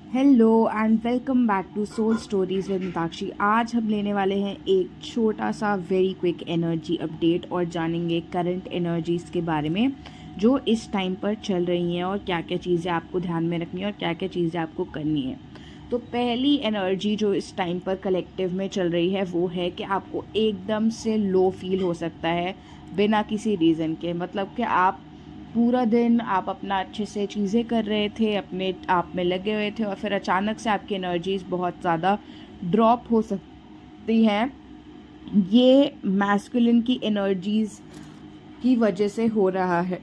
Hello and welcome back to soul stories with Mitakshi. आज हम लेने वाले हैं एक छोटा सा वेरी क्विक एनर्जी अपडेट और जानेंगे करंट एनर्जीज़ के बारे में जो इस टाइम पर चल रही हैं और क्या क्या चीज़ें आपको ध्यान में रखनी है और क्या क्या चीज़ें आपको करनी है। तो पहली एनर्जी जो इस टाइम पर कलेक्टिव में चल रही है वो है कि आपको एकदम से लो फील हो सकता है बिना किसी रीज़न के। मतलब कि आप पूरा दिन आप अपना अच्छे से चीज़ें कर रहे थे, अपने आप में लगे हुए थे और फिर अचानक से आपकी एनर्जीज़ बहुत ज़्यादा ड्रॉप हो सकती हैं। ये मैस्कुलिन की एनर्जीज़ की वजह से हो रहा है।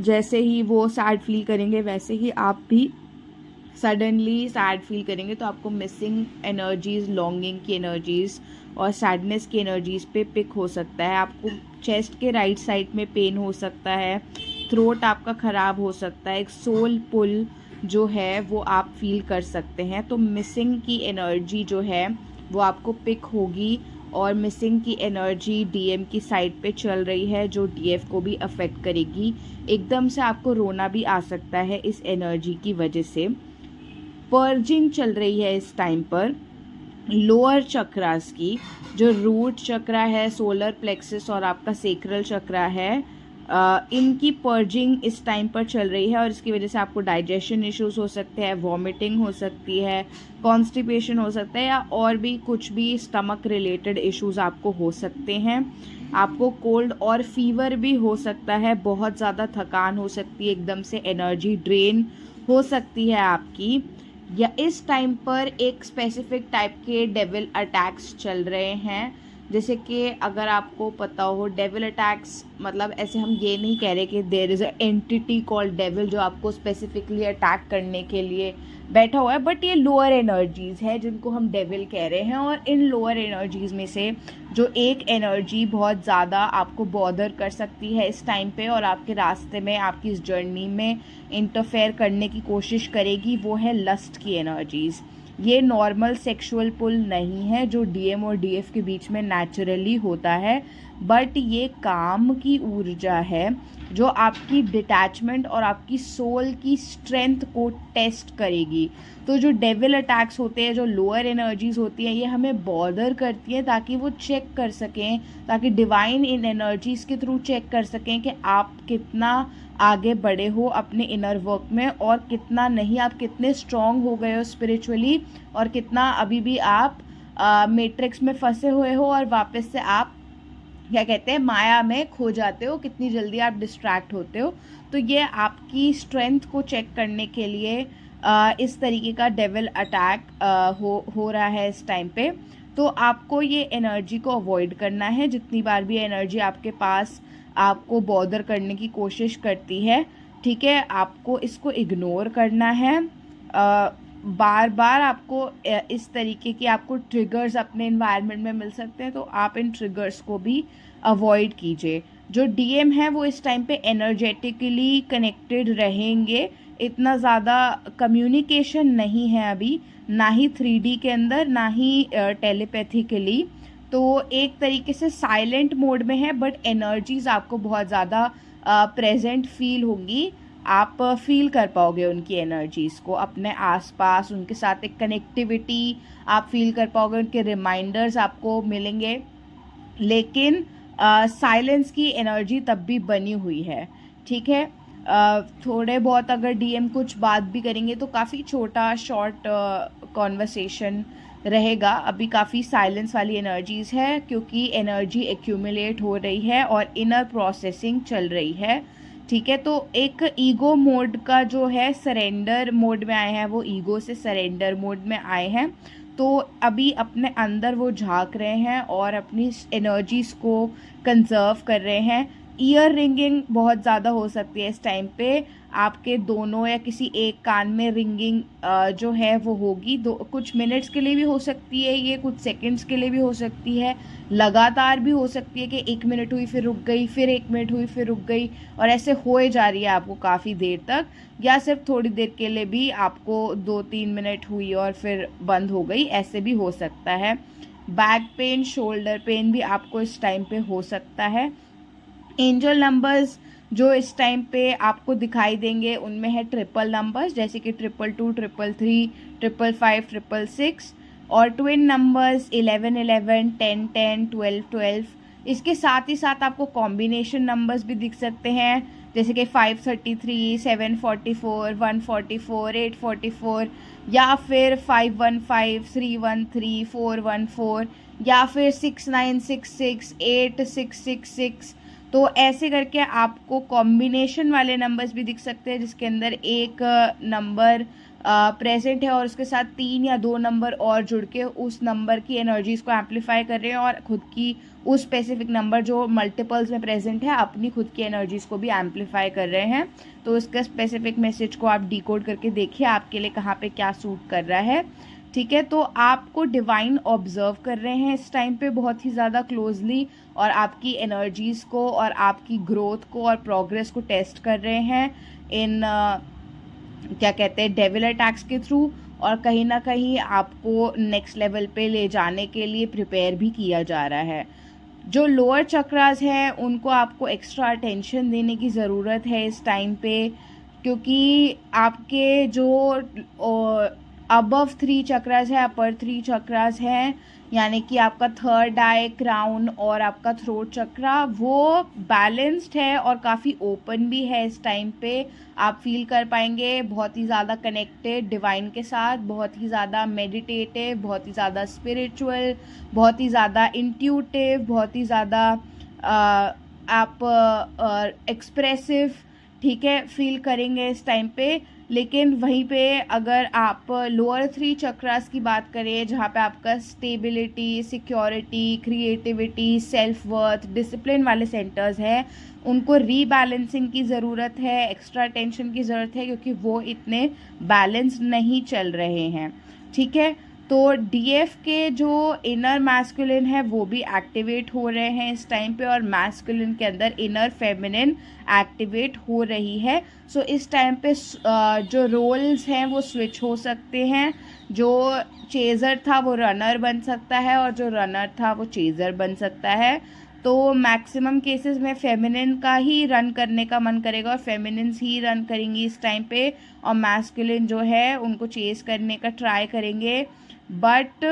जैसे ही वो सैड फील करेंगे वैसे ही आप भी सडनली सैड फील करेंगे, तो आपको मिसिंग एनर्जीज़, लॉन्गिंग की एनर्जीज़ और सैडनेस की एनर्जीज़ पे पिक हो सकता है। आपको चेस्ट के राइट साइड में पेन हो सकता है, थ्रोट आपका ख़राब हो सकता है, एक सोल पुल जो है वो आप फील कर सकते हैं। तो मिसिंग की एनर्जी जो है वो आपको पिक होगी और मिसिंग की एनर्जी डीएम की साइड पे चल रही है जो डीएफ को भी अफेक्ट करेगी। एकदम से आपको रोना भी आ सकता है इस एनर्जी की वजह से। पर्जिंग चल रही है इस टाइम पर लोअर चक्रास की, जो रूट चक्रा है, सोलर प्लेक्सस और आपका सेक्रल चक्रा है। इनकी पर्जिंग इस टाइम पर चल रही है और इसकी वजह से आपको डाइजेशन इश्यूज हो सकते हैं, वॉमिटिंग हो सकती है, कॉन्स्टिपेशन हो सकता है या और भी कुछ भी स्टमक रिलेटेड इश्यूज आपको हो सकते हैं। आपको कोल्ड और फीवर भी हो सकता है, बहुत ज़्यादा थकान हो सकती है, एकदम से एनर्जी ड्रेन हो सकती है आपकी। या इस टाइम पर एक स्पेसिफिक टाइप के डेविल अटैक्स चल रहे हैं। जैसे कि अगर आपको पता हो, डेविल अटैक्स मतलब ऐसे हम ये नहीं कह रहे कि there is a entity called devil जो आपको स्पेसिफिकली अटैक करने के लिए बैठा हुआ है, बट ये लोअर एनर्जीज़ है जिनको हम डेविल कह रहे हैं। और इन लोअर एनर्जीज़ में से जो एक एनर्जी बहुत ज़्यादा आपको बॉदर कर सकती है इस टाइम पे और आपके रास्ते में, आपकी इस जर्नी में इंटरफेयर करने की कोशिश करेगी, वो है लस्ट की एनर्जीज़। ये नॉर्मल सेक्सुअल पुल नहीं है जो डीएम और डीएफ के बीच में नेचुरली होता है, बट ये काम की ऊर्जा है जो आपकी डिटैचमेंट और आपकी सोल की स्ट्रेंथ को टेस्ट करेगी। तो जो डेविल अटैक्स होते हैं, जो लोअर एनर्जीज होती हैं, ये हमें बॉदर करती हैं ताकि वो चेक कर सकें, ताकि डिवाइन इन एनर्जीज के थ्रू चेक कर सकें कि आप कितना आगे बढ़े हो अपने इनर वर्क में और कितना नहीं, आप कितने स्ट्रांग हो गए हो स्पिरिचुअली और कितना अभी भी आप मैट्रिक्स में फंसे हुए हो और वापस से आप क्या कहते हैं माया में खो जाते हो, कितनी जल्दी आप डिस्ट्रैक्ट होते हो। तो ये आपकी स्ट्रेंथ को चेक करने के लिए इस तरीके का डेविल अटैक हो रहा है इस टाइम पे। तो आपको ये एनर्जी को अवॉइड करना है। जितनी बार भी एनर्जी आपके पास आपको बॉदर करने की कोशिश करती है, ठीक है, आपको इसको इग्नोर करना है। बार बार आपको इस तरीके की आपको ट्रिगर्स अपने इन्वायरमेंट में मिल सकते हैं, तो आप इन ट्रिगर्स को भी अवॉइड कीजिए। जो डीएम है वो इस टाइम पे एनर्जेटिकली कनेक्टेड रहेंगे, इतना ज़्यादा कम्युनिकेशन नहीं है अभी, ना ही 3D के अंदर, ना ही टेलीपैथिकली। तो एक तरीके से साइलेंट मोड में है, बट एनर्जीज आपको बहुत ज़्यादा प्रेजेंट फील होंगी। आप फील कर पाओगे उनकी एनर्जीज़ को अपने आसपास, उनके साथ एक कनेक्टिविटी आप फील कर पाओगे, उनके रिमाइंडर्स आपको मिलेंगे। लेकिन साइलेंस की एनर्जी तब भी बनी हुई है, ठीक है। थोड़े बहुत अगर डीएम कुछ बात भी करेंगे तो काफ़ी छोटा शॉर्ट कॉन्वर्सेशन रहेगा। अभी काफ़ी साइलेंस वाली एनर्जीज़ है क्योंकि एनर्जी एक्यूमुलेट हो रही है और इनर प्रोसेसिंग चल रही है, ठीक है। तो एक ईगो मोड का जो है सरेंडर मोड में आए हैं, वो ईगो से सरेंडर मोड में आए हैं। तो अभी अपने अंदर वो झांक रहे हैं और अपनी एनर्जीज़ को कंजर्व कर रहे हैं। ईयर रिंगिंग बहुत ज़्यादा हो सकती है इस टाइम पे, आपके दोनों या किसी एक कान में रिंगिंग जो है वो होगी। कुछ मिनट्स के लिए भी हो सकती है, ये कुछ सेकंड्स के लिए भी हो सकती है, लगातार भी हो सकती है कि 1 मिनट हुई फिर रुक गई, फिर 1 मिनट हुई फिर रुक गई और ऐसे होए जा रही है आपको काफ़ी देर तक, या सिर्फ थोड़ी देर के लिए भी आपको 2-3 मिनट हुई और फिर बंद हो गई, ऐसे भी हो सकता है। बैक पेन, शोल्डर पेन भी आपको इस टाइम पे हो सकता है। एंजल नंबर्स जो इस टाइम पे आपको दिखाई देंगे उनमें है ट्रिपल नंबर्स, जैसे कि 222, 333, 555, 666, और ट्विन नंबर्स 11 11, 10 10, 12 12। इसके साथ ही साथ आपको कॉम्बिनेशन नंबर्स भी दिख सकते हैं, जैसे कि 533, 744, 144, 844, या फिर 515, 313, 414, या फिर 6966, 8666। तो ऐसे करके आपको कॉम्बिनेशन वाले नंबर्स भी दिख सकते हैं, जिसके अंदर एक नंबर प्रेजेंट है और उसके साथ 3 या 2 नंबर और जुड़ के उस नंबर की एनर्जीज को एम्पलीफाई कर रहे हैं, और खुद की उस स्पेसिफिक नंबर जो मल्टीपल्स में प्रेजेंट है अपनी खुद की एनर्जीज को भी एम्पलीफाई कर रहे हैं। तो इसका स्पेसिफिक मैसेज को आप डिकोड करके देखिए आपके लिए कहाँ पे क्या सूट कर रहा है। ठीक है, तो आपको डिवाइन ऑब्जर्व कर रहे हैं इस टाइम पे बहुत ही ज़्यादा क्लोजली, और आपकी एनर्जीज़ को और आपकी ग्रोथ को और प्रोग्रेस को टेस्ट कर रहे हैं इन क्या कहते हैं डेविल अटैक्स के थ्रू, और कहीं ना कहीं आपको नेक्स्ट लेवल पे ले जाने के लिए प्रिपेयर भी किया जा रहा है। जो लोअर चक्रास हैं उनको आपको एक्स्ट्रा अटेंशन देने की ज़रूरत है इस टाइम पे, क्योंकि आपके जो अबव 3 चक्रास है, अपर 3 चक्रास हैं, यानी कि आपका थर्ड आई, क्राउन और आपका थ्रोट चक्रा, वो बैलेंस्ड है और काफ़ी ओपन भी है इस टाइम पे। आप फील कर पाएंगे बहुत ही ज़्यादा कनेक्टेड डिवाइन के साथ, बहुत ही ज़्यादा मेडिटेटिव, बहुत ही ज़्यादा स्पिरिचुअल, बहुत ही ज़्यादा इंट्यूटिव, बहुत ही ज़्यादा आप एक्सप्रेसिव, ठीक है, फील करेंगे इस टाइम पे। लेकिन वहीं पे अगर आप लोअर 3 चक्रास की बात करें, जहाँ पे आपका stability, security, creativity, self worth, discipline वाले सेंटर्स हैं, उनको रीबैलेंसिंग की ज़रूरत है, एक्स्ट्रा अटेंशन की ज़रूरत है, क्योंकि वो इतने बैलेंस नहीं चल रहे हैं। ठीक है, तो डीएफ के जो इनर मैस्कुलिन है वो भी एक्टिवेट हो रहे हैं इस टाइम पे, और मैस्कुलिन के अंदर इनर फेमिनिन एक्टिवेट हो रही है। सो इस टाइम पे जो रोल्स हैं वो स्विच हो सकते हैं, जो चेज़र था वो रनर बन सकता है, और जो रनर था वो चेज़र बन सकता है। तो मैक्सिमम केसेस में फेमिनिन का ही रन करने का मन करेगा और फेमिनिन्स ही रन करेंगी इस टाइम पे, और मैस्कुलिन जो है उनको चेज़ करने का ट्राई करेंगे। बट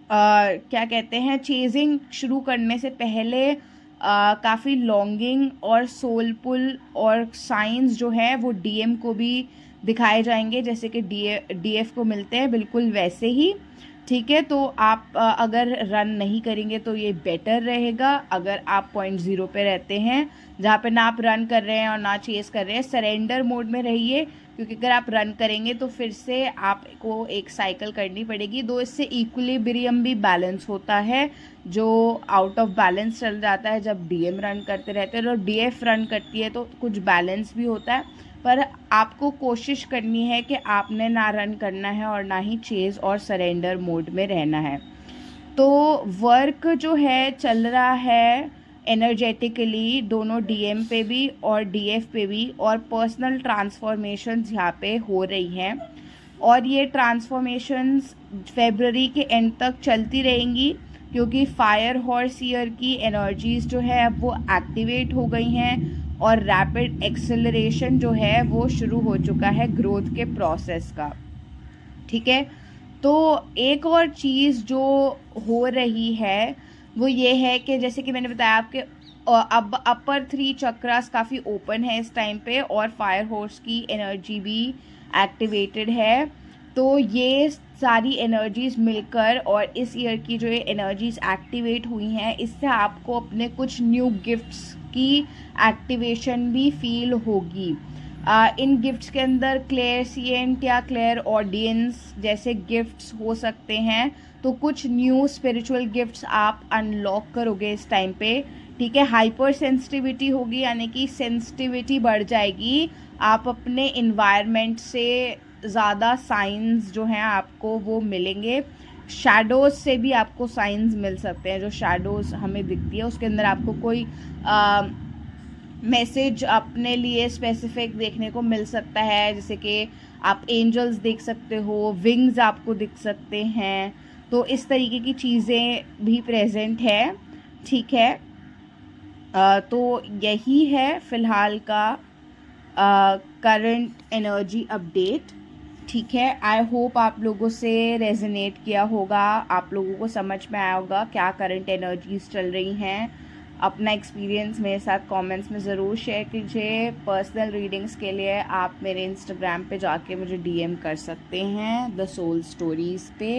क्या कहते हैं, चेजिंग शुरू करने से पहले काफ़ी लॉन्गिंग और सोलफुल और साइंस जो है वो डीएम को भी दिखाए जाएंगे, जैसे कि डीएफ को मिलते हैं बिल्कुल वैसे ही। ठीक है, तो आप अगर रन नहीं करेंगे तो ये बेटर रहेगा। अगर आप 0 पे रहते हैं, जहाँ पे ना आप रन कर रहे हैं और ना चेस कर रहे हैं, सरेंडर मोड में रहिए, क्योंकि अगर आप रन करेंगे तो फिर से आपको एक साइकिल करनी पड़ेगी। दो इससे इक्विलिब्रियम भी बैलेंस होता है, जो आउट ऑफ बैलेंस चल जाता है जब डीएम रन करते रहते हैं, और डीएफ रन करती है तो कुछ बैलेंस भी होता है। पर आपको कोशिश करनी है कि आपने ना रन करना है और ना ही चेज और सरेंडर मोड में रहना है। तो वर्क जो है चल रहा है एनर्जेटिकली दोनों डीएम पे भी और डीएफ पे भी, और पर्सनल ट्रांसफॉर्मेशंस यहाँ पे हो रही हैं, और ये ट्रांसफॉर्मेशंस फरवरी के एंड तक चलती रहेंगी, क्योंकि फायर हॉर्स ईयर की एनर्जीज़ जो है अब वो एक्टिवेट हो गई हैं, और रैपिड एक्सेलरेशन जो है वो शुरू हो चुका है ग्रोथ के प्रोसेस का। ठीक है, तो एक और चीज़ जो हो रही है वो ये है कि जैसे कि मैंने बताया आपके अब अपर 3 चक्रास काफ़ी ओपन है इस टाइम पे, और फायर हॉर्स की एनर्जी भी एक्टिवेटेड है। तो ये सारी एनर्जीज़ मिलकर और इस ईयर की जो ये एनर्जीज़ एक्टिवेट हुई हैं, इससे आपको अपने कुछ न्यू गिफ्ट्स की एक्टिवेशन भी फील होगी। इन गिफ्ट्स के अंदर क्लेयरसिएंट या क्लेयर ऑडियंस जैसे गिफ्ट्स हो सकते हैं, तो कुछ न्यू स्पिरिचुअल गिफ्ट्स आप अनलॉक करोगे इस टाइम पे। ठीक है, हाइपर सेंसिटिविटी होगी, यानी कि सेंसिटिविटी बढ़ जाएगी, आप अपने इन्वायरमेंट से ज़्यादा साइंस जो हैं आपको वो मिलेंगे। शैडोज़ से भी आपको साइंस मिल सकते हैं, जो शैडोज़ हमें दिखती है उसके अंदर आपको कोई मैसेज अपने लिए स्पेसिफिक देखने को मिल सकता है, जैसे कि आप एंजल्स देख सकते हो, विंग्स आपको दिख सकते हैं, तो इस तरीके की चीज़ें भी प्रेजेंट है। ठीक है, तो यही है फ़िलहाल का करंट एनर्जी अपडेट। ठीक है, आई होप आप लोगों से रेजोनेट किया होगा, आप लोगों को समझ में आया होगा क्या करंट एनर्जीज चल रही हैं। अपना एक्सपीरियंस मेरे साथ कमेंट्स में ज़रूर शेयर कीजिए। पर्सनल रीडिंग्स के लिए आप मेरे इंस्टाग्राम पे जाके मुझे डीएम कर सकते हैं द सोल स्टोरीज़ पे।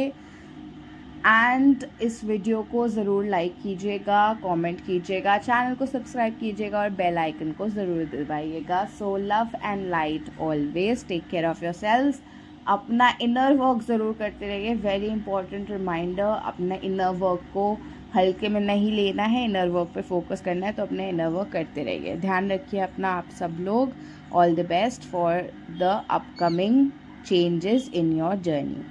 एंड इस वीडियो को ज़रूर लाइक कीजिएगा, कमेंट कीजिएगा, चैनल को सब्सक्राइब कीजिएगा और बेल आइकन को ज़रूर दबाइएगा। So love and light always, take care of yourselves. अपना इनर वर्क ज़रूर करते रहिए, वेरी इंपॉर्टेंट रिमाइंडर। अपना इनर वर्क को हल्के में नहीं लेना है, इनर वर्क पे फोकस करना है, तो अपने इनर वर्क करते रहिए। ध्यान रखिए अपना आप सब लोग। All the best for the upcoming changes in your journey.